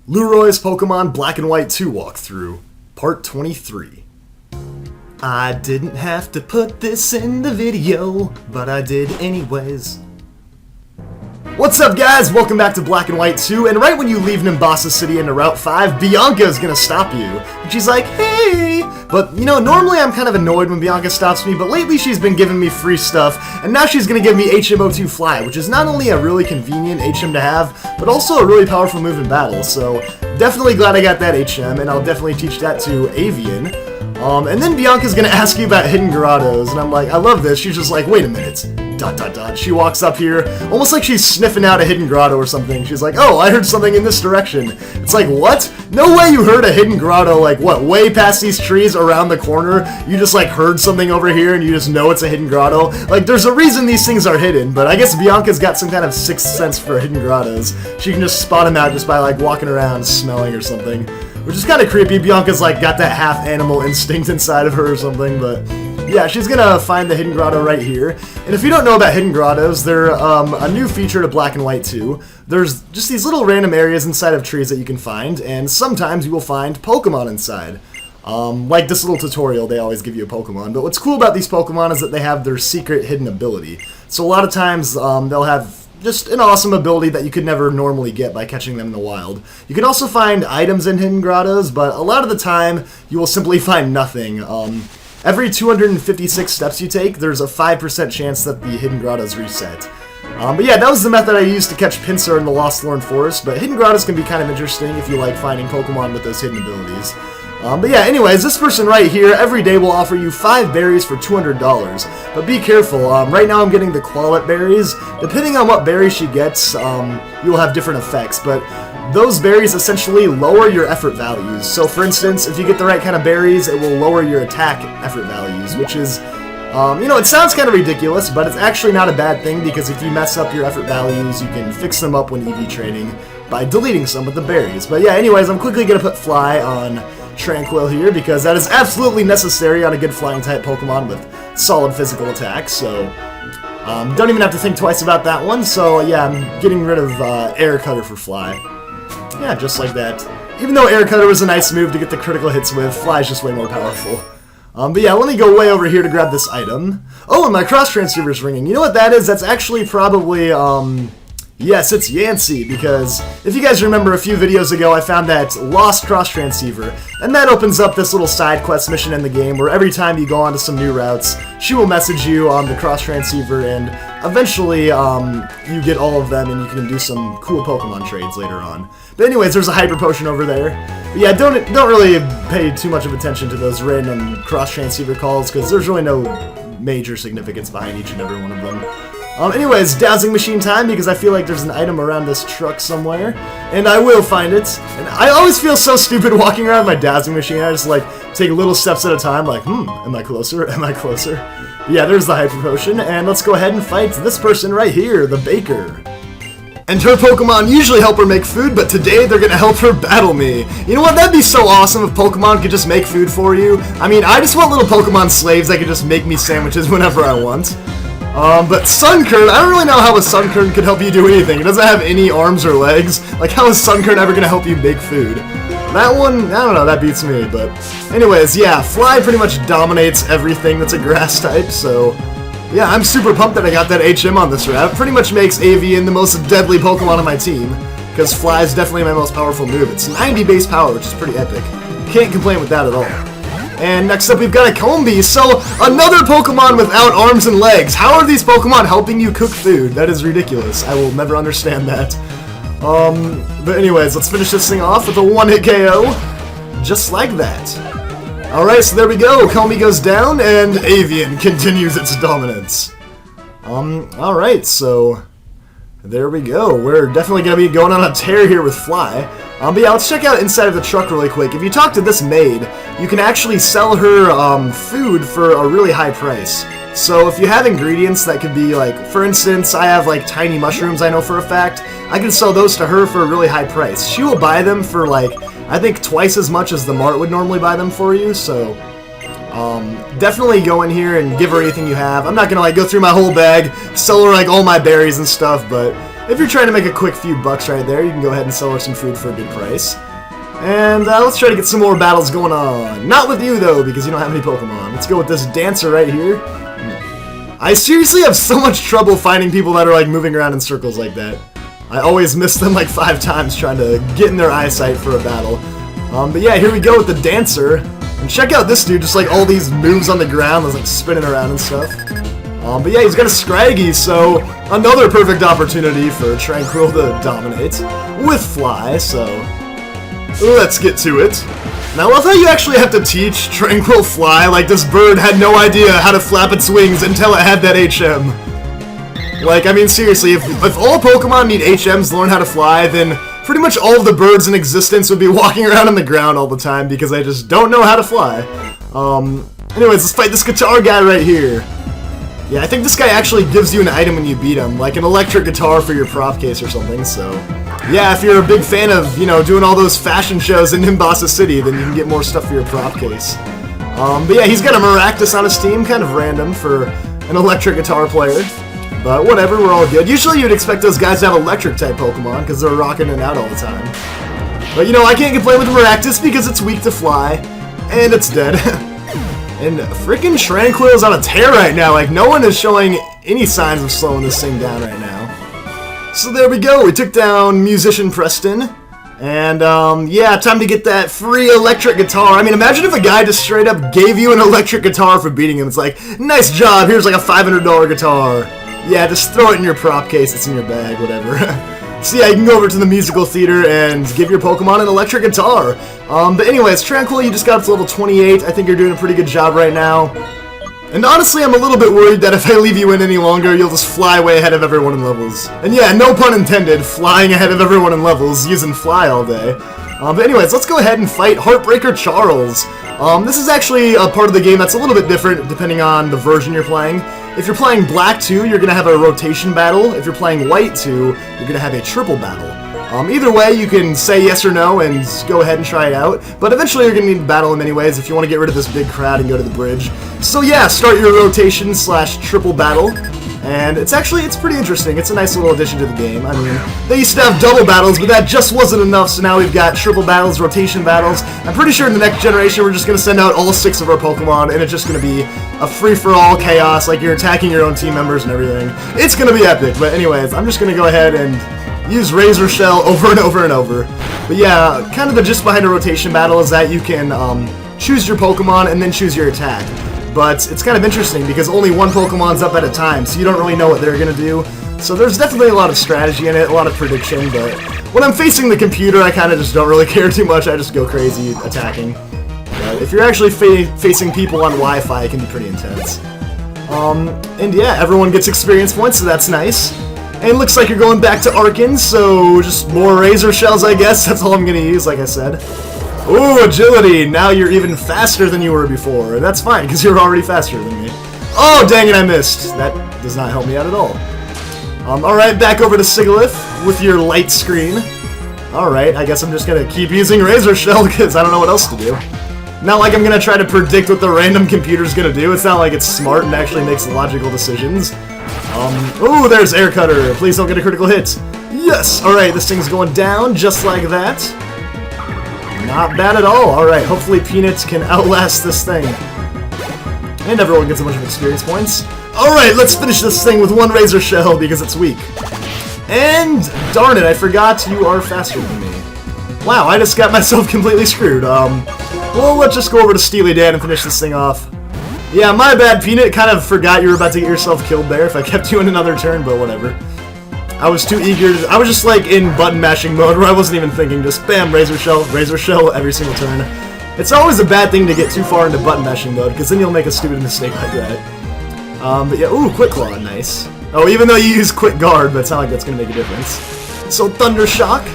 Lueroi's Pokemon Black and White 2 walkthrough, Part 23. I didn't have to put this in the video, but I did anyways. What's up guys, welcome back to Black and White 2, and right when you leave Nimbasa City into Route 5, Bianca is gonna stop you. And she's like, hey! But, you know, normally I'm kind of annoyed when Bianca stops me, but lately she's been giving me free stuff, and now she's gonna give me HM02 Fly, which is not only a really convenient HM to have, but also a really powerful move in battle, so definitely glad I got that HM, and I'll definitely teach that to Avian. And then Bianca's gonna ask you about hidden grottos, and I'm like, I love this. She's just like, wait a minute. ... She walks up here, almost like she's sniffing out a hidden grotto or something. She's like, oh, I heard something in this direction. It's like, what? No way you heard a hidden grotto, like, what, way past these trees around the corner? You just, like, heard something over here and you just know it's a hidden grotto? Like, there's a reason these things are hidden, but I guess Bianca's got some kind of sixth sense for hidden grottos. She can just spot them out just by, like, walking around smelling or something. Which is kind of creepy. Bianca's, like, got that half animal instinct inside of her or something, but yeah, she's gonna find the hidden grotto right here. And if you don't know about hidden grottos, they're a new feature to Black and White 2. There's just these little random areas inside of trees that you can find, and sometimes you will find Pokemon inside. Like this little tutorial, they always give you a Pokemon. But what's cool about these Pokemon is that they have their secret hidden ability. So a lot of times they'll have just an awesome ability that you could never normally get by catching them in the wild. You can also find items in hidden grottos, but a lot of the time you will simply find nothing. Every 256 steps you take, there's a 5% chance that the hidden grottos reset. But yeah, that was the method I used to catch Pinsir in the Lost Thorn Forest, but hidden grottos can be kind of interesting if you like finding Pokemon with those hidden abilities. But yeah, anyways, this person right here every day will offer you 5 berries for $200. But be careful, right now I'm getting the Qualit berries. Depending on what berry she gets, you'll have different effects, but those berries essentially lower your effort values. So for instance, if you get the right kind of berries, it will lower your attack effort values, which is, you know, it sounds kind of ridiculous, but it's actually not a bad thing, because if you mess up your effort values, you can fix them up when EV training by deleting some of the berries. But yeah, anyways, I'm quickly going to put Fly on Tranquil here, because that is absolutely necessary on a good flying type Pokemon with solid physical attacks, so don't even have to think twice about that one. So yeah, I'm getting rid of Air Cutter for Fly. Yeah, just like that. Even though Air Cutter was a nice move to get the critical hits with, Fly's just way more powerful. But yeah, let me go way over here to grab this item. Oh, and my cross transceiver's ringing. You know what that is? That's actually probably, yes, it's Yancey, because if you guys remember a few videos ago, I found that lost cross transceiver, and that opens up this little side quest mission in the game where every time you go onto some new routes, she will message you on the cross transceiver, and eventually you get all of them and you can do some cool Pokemon trades later on. But anyways, there's a Hyper Potion over there. But yeah, don't really pay too much of attention to those random cross transceiver calls, because there's really no major significance behind each and every one of them. Anyways, dowsing machine time, because I feel like there's an item around this truck somewhere, and I will find it. And I always feel so stupid walking around my dowsing machine. I just, like, take little steps at a time, like, am I closer? Am I closer? Yeah, there's the Hyper Potion, and let's go ahead and fight this person right here, the baker. And her Pokemon usually help her make food, but today they're gonna help her battle me. You know what, that'd be so awesome if Pokemon could just make food for you. I mean, I just want little Pokemon slaves that could just make me sandwiches whenever I want. But Sunkern, I don't really know how a Sunkern could help you do anything. It doesn't have any arms or legs. Like, how is Sunkern ever gonna help you make food? That one, I don't know, that beats me, but anyways, yeah, Fly pretty much dominates everything that's a grass type, so yeah, I'm super pumped that I got that HM on this route. Pretty much makes Avian the most deadly Pokemon on my team, because Fly is definitely my most powerful move. It's 90 base power, which is pretty epic. Can't complain with that at all. And next up we've got a Combee, so another Pokemon without arms and legs. How are these Pokemon helping you cook food? That is ridiculous. I will never understand that. But anyways, let's finish this thing off with a one-hit KO. Just like that. Alright, so there we go. Combee goes down, and Avian continues its dominance. Alright, so there we go. We're definitely going to be going on a tear here with Fly. But yeah, let's check out inside of the truck really quick. If you talk to this maid, you can actually sell her food for a really high price. So if you have ingredients that could be like, for instance, I have like tiny mushrooms I know for a fact, I can sell those to her for a really high price. She will buy them for like, I think twice as much as the mart would normally buy them for you, so definitely go in here and give her anything you have. I'm not gonna like go through my whole bag, sell her like all my berries and stuff, but if you're trying to make a quick few bucks right there, you can go ahead and sell her some food for a good price. And let's try to get some more battles going on. Not with you, though, because you don't have any Pokemon. Let's go with this dancer right here. I seriously have so much trouble finding people that are, like, moving around in circles like that. I always miss them, like, 5 times trying to get in their eyesight for a battle. But yeah, here we go with the dancer. And check out this dude, just, like, all these moves on the ground, that's, like, spinning around and stuff. But yeah, he's got a Scraggy, so another perfect opportunity for Tranquil to dominate with Fly, so let's get to it. Now, I love how you actually have to teach Tranquil Fly, like this bird had no idea how to flap its wings until it had that HM. Like, I mean, seriously, if all Pokemon need HMs to learn how to fly, then pretty much all of the birds in existence would be walking around on the ground all the time because they just don't know how to fly. Anyways, let's fight this guitar guy right here. Yeah, I think this guy actually gives you an item when you beat him, like an electric guitar for your prop case or something, so... Yeah, if you're a big fan of, you know, doing all those fashion shows in Nimbasa City, then you can get more stuff for your prop case. But yeah, he's got a Maractus on his team, kind of random for an electric guitar player. But whatever, we're all good. Usually you'd expect those guys to have electric-type Pokemon, because they're rocking it out all the time. But, you know, I can't complain with Maractus because it's weak to fly, and it's dead. And frickin' Tranquil's on a tear right now, like no one is showing any signs of slowing this thing down right now. So there we go, we took down Musician Preston, and yeah, time to get that free electric guitar. I mean, imagine if a guy just straight up gave you an electric guitar for beating him. It's like, nice job, here's like a $500 guitar. Yeah, just throw it in your prop case, it's in your bag, whatever. So yeah, you can go over to the musical theater and give your Pokemon an electric guitar. But anyways, Tranquil, you just got up to level 28. I think you're doing a pretty good job right now. And honestly, I'm a little bit worried that if I leave you in any longer, you'll just fly way ahead of everyone in levels. And yeah, no pun intended, flying ahead of everyone in levels, using Fly all day. But anyways, let's go ahead and fight Heartbreaker Charles. This is actually a part of the game that's a little bit different depending on the version you're playing. If you're playing Black 2, you're going to have a rotation battle. If you're playing White 2, you're going to have a triple battle. Either way, you can say yes or no and go ahead and try it out, but eventually you're going to need to battle him anyways if you want to get rid of this big crowd and go to the bridge. So yeah, start your rotation / triple battle. And it's pretty interesting. It's a nice little addition to the game. I mean, they used to have double battles, but that just wasn't enough, so now we've got triple battles, rotation battles. I'm pretty sure in the next generation we're just going to send out all 6 of our Pokemon, and it's just going to be a free-for-all chaos, like you're attacking your own team members and everything. It's going to be epic, but anyways, I'm just going to go ahead and use Razor Shell over and over and over. But yeah, kind of the gist behind a rotation battle is that you can choose your Pokemon and then choose your attack. But it's kind of interesting because only one Pokemon's up at a time, so you don't really know what they're going to do. So there's definitely a lot of strategy in it, a lot of prediction, but when I'm facing the computer, I kind of just don't really care too much. I just go crazy attacking. But if you're actually facing people on Wi-Fi, it can be pretty intense. And yeah, everyone gets experience points, so that's nice. And it looks like you're going back to Arkin, so just more Razor Shells, I guess. That's all I'm going to use, like I said. Ooh, agility! Now you're even faster than you were before. That's fine, because you're already faster than me. Oh, dang it, I missed. That does not help me out at all. Alright, back over to Sigilyph with your light screen. Alright, I guess I'm just going to keep using Razor Shell, because I don't know what else to do. Not like I'm going to try to predict what the random computer's going to do. It's not like it's smart and actually makes logical decisions. Ooh, there's Air Cutter. Please don't get a critical hit. Yes! Alright, this thing's going down just like that. Not bad at all. Alright, hopefully Peanuts can outlast this thing. And everyone gets a bunch of experience points. Alright, let's finish this thing with one Razor Shell because it's weak. And, darn it, I forgot you are faster than me. Wow, I just got myself completely screwed. Well, let's just go over to Steely Dan and finish this thing off. Yeah, my bad, Peanut. Kind of forgot you were about to get yourself killed there if I kept you in another turn, but whatever. I was too eager to, I was just like in button mashing mode where I wasn't even thinking, just bam, Razor Shell every single turn. It's always a bad thing to get too far into button mashing mode, because then you'll make a stupid mistake like that. But yeah, ooh, Quick Claw, nice. Oh, even though you use Quick Guard, but it's not like that's going to make a difference. So Thunder Shock.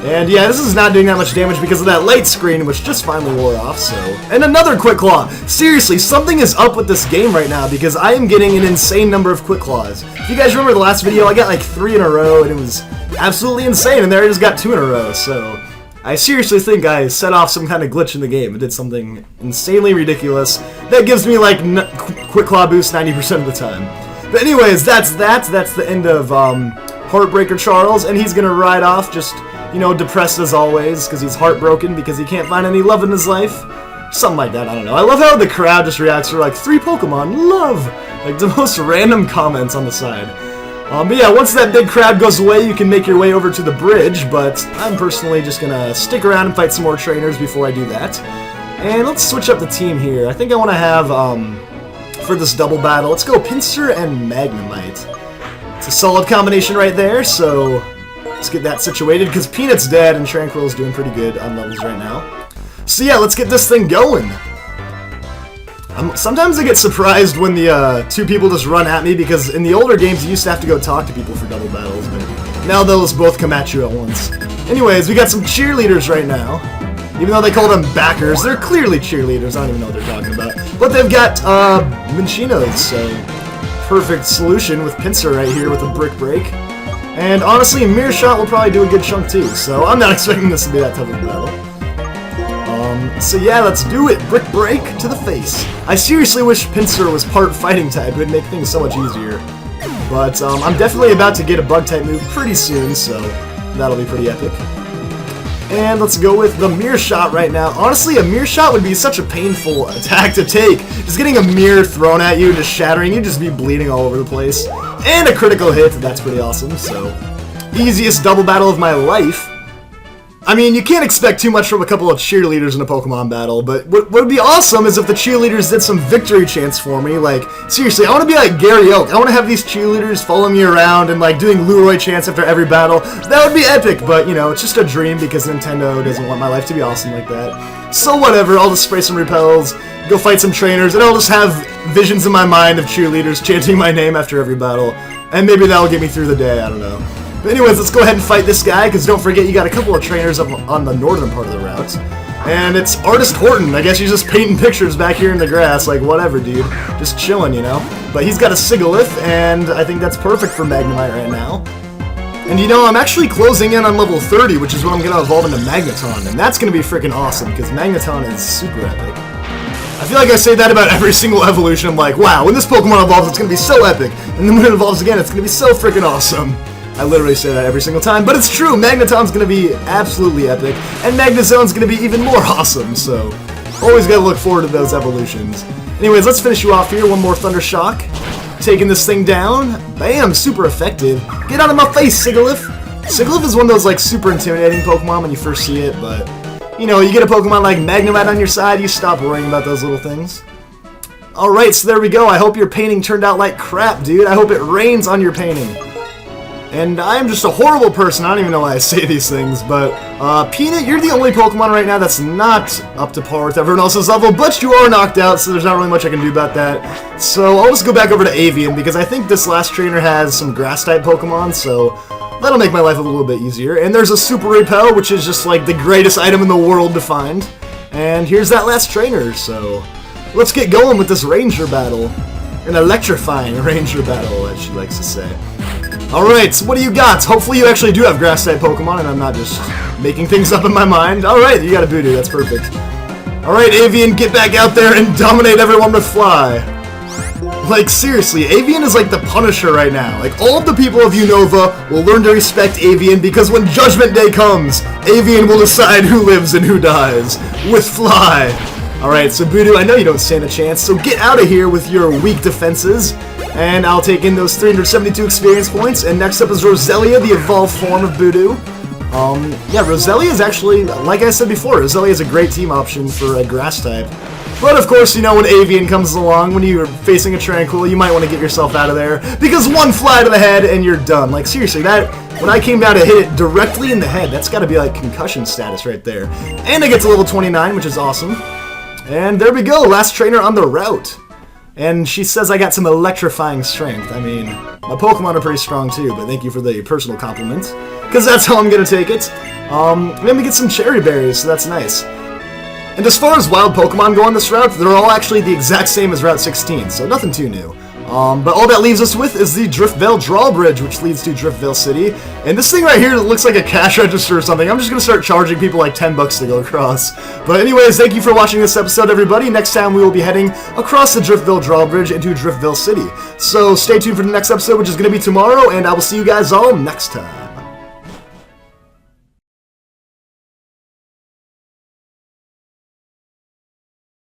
And yeah, this is not doing that much damage because of that light screen, which just finally wore off, so... And another Quick Claw! Seriously, something is up with this game right now, because I am getting an insane number of Quick Claws. If you guys remember the last video, I got like 3 in a row, and it was absolutely insane, and there I just got 2 in a row, so... I seriously think I set off some kind of glitch in the game. It did something insanely ridiculous that gives me like Quick Claw boost 90% of the time. But anyways, that's the end of Heartbreaker Charles, and he's gonna ride off just, you know, depressed as always, because he's heartbroken because he can't find any love in his life. Something like that, I don't know. I love how the crowd just reacts to like, 3 Pokemon, love! Like the most random comments on the side. But yeah, once that big crowd goes away, you can make your way over to the bridge, but I'm personally just gonna stick around and fight some more trainers before I do that. And let's switch up the team here. I think I want to have, for this double battle, let's go Pinsir and Magnemite. It's a solid combination right there, so let's get that situated, because Peanut's dead and Tranquil's doing pretty good on levels right now. So yeah, let's get this thing going. Sometimes I get surprised when the 2 people just run at me, because in the older games you used to have to go talk to people for double battles, but now those both come at you at once. Anyways, we got some cheerleaders right now. Even though they call them backers, they're clearly cheerleaders. I don't even know what they're talking about. But they've got Minchinos, so perfect solution with Pinsir right here with a Brick Break. And honestly, a Mirror Shot will probably do a good chunk too, so I'm not expecting this to be that tough of a battle. So yeah, let's do it. Brick Break to the face. I seriously wish Pinsir was part fighting type. It would make things so much easier. But I'm definitely about to get a bug type move pretty soon, so that'll be pretty epic. And let's go with the Mirror Shot right now. Honestly, a Mirror Shot would be such a painful attack to take. Just getting a mirror thrown at you and just shattering, you'd just be bleeding all over the place. And a critical hit, that's pretty awesome, so easiest double battle of my life. I mean, you can't expect too much from a couple of cheerleaders in a Pokemon battle, but what would be awesome is if the cheerleaders did some victory chants for me. Like, seriously, I want to be like Gary Oak. I want to have these cheerleaders follow me around and, like, doing Lueroi chants after every battle. That would be epic, but, you know, it's just a dream because Nintendo doesn't want my life to be awesome like that. So whatever, I'll just spray some repels, go fight some trainers, and I'll just have visions in my mind of cheerleaders chanting my name after every battle. And maybe that'll get me through the day, I don't know. But anyways, let's go ahead and fight this guy, because don't forget you got a couple of trainers up on the northern part of the route. And it's Artist Horton. I guess he's just painting pictures back here in the grass, like whatever, dude. Just chilling, you know? But he's got a Sigilyph, and I think that's perfect for Magnemite right now. And you know, I'm actually closing in on level 30, which is when I'm going to evolve into Magneton, and that's going to be freaking awesome, because Magneton is super epic. I feel like I say that about every single evolution. I'm like, wow, when this Pokemon evolves, it's going to be so epic. And then when it evolves again, it's going to be so freaking awesome. I literally say that every single time, but it's true. Magneton's going to be absolutely epic, and Magnezone's going to be even more awesome, so always got to look forward to those evolutions. Anyways, let's finish you off here. One more Thunder Shock. Taking this thing down. Bam, super effective. Get out of my face, Sigilyph. Sigilyph is one of those, like, super intimidating Pokemon when you first see it, but, you know, you get a Pokemon like Magnemite on your side, you stop worrying about those little things. Alright, so there we go. I hope your painting turned out like crap, dude. I hope it rains on your painting. And I'm just a horrible person. I don't even know why I say these things, but Peanut, you're the only Pokemon right now that's not up to par with everyone else's level, but you are knocked out, so there's not really much I can do about that. So I'll just go back over to Avian, because I think this last trainer has some Grass-type Pokemon, so that'll make my life a little bit easier. And there's a Super Repel, which is just like the greatest item in the world to find. And here's that last trainer, so let's get going with this Ranger battle. An electrifying Ranger battle, as she likes to say. Alright, so what do you got? Hopefully you actually do have Grass-type Pokemon, and I'm not just making things up in my mind. Alright, you got a Voodoo, that's perfect. Alright, Avian, get back out there and dominate everyone with Fly. Like, seriously, Avian is like the Punisher right now. Like, all of the people of Unova will learn to respect Avian, because when Judgment Day comes, Avian will decide who lives and who dies. With Fly. Alright, so Voodoo, I know you don't stand a chance, so get out of here with your weak defenses. And I'll take in those 372 experience points. And next up is Roselia, the evolved form of Voodoo. Yeah, Roselia is actually, like I said before, Roselia is a great team option for a grass type. But of course, you know, when Avian comes along, when you're facing a Tranquil, you might want to get yourself out of there. Because one fly to the head and you're done. Like, seriously, that, when I came down to hit it directly in the head, that's got to be like concussion status right there. And I get to level 29, which is awesome. And there we go, last trainer on the route. And she says I got some electrifying strength. I mean, my Pokemon are pretty strong too, but thank you for the personal compliment. Because that's how I'm going to take it. Let me get some cherry berries, so that's nice. And as far as wild Pokemon go on this route, they're all actually the exact same as Route 16, so nothing too new. But all that leaves us with is the Driftveil Drawbridge, which leads to Driftveil City. And this thing right here that looks like a cash register or something, I'm just going to start charging people like 10 bucks to go across. But anyways, thank you for watching this episode, everybody. Next time we will be heading across the Driftveil Drawbridge into Driftveil City. So stay tuned for the next episode, which is going to be tomorrow, and I will see you guys all next time.